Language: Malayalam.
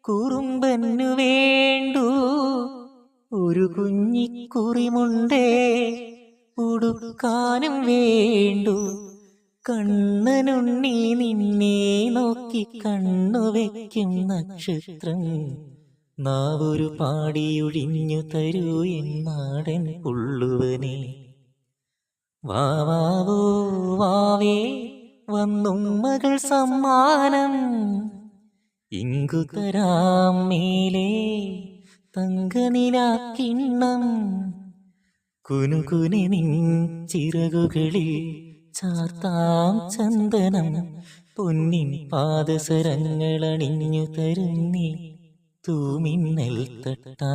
കുറുമ്പന്നു വേണ്ടു ഒരു കുഞ്ഞിക്കുറിമുണ്ടേ, ഉടുക്കാനും വേണ്ടു കണ്ണനുണ്ണി നിന്നെ നോക്കി കണ്ണു വയ്ക്കും നക്ഷത്രം. നാവൊരു പാടിയൊഴിഞ്ഞു തരൂ എന്നാടൻ പുള്ളുവനെ. വാവാവോ വാവേ വന്നുമ്മകൾ സമ്മാനം, ഇങ്കു തരാം മേലേ തങ്കനിലാക്കിണ്ണം. കുനുകുനെ നിൻ ചിറകുകളിൽ ചാർത്താം ചന്ദനം, പൊന്നിൻ പാദസരങ്ങളണിഞ്ഞു തരുന്നേ തൂമിന്നൽ തട്ടാ.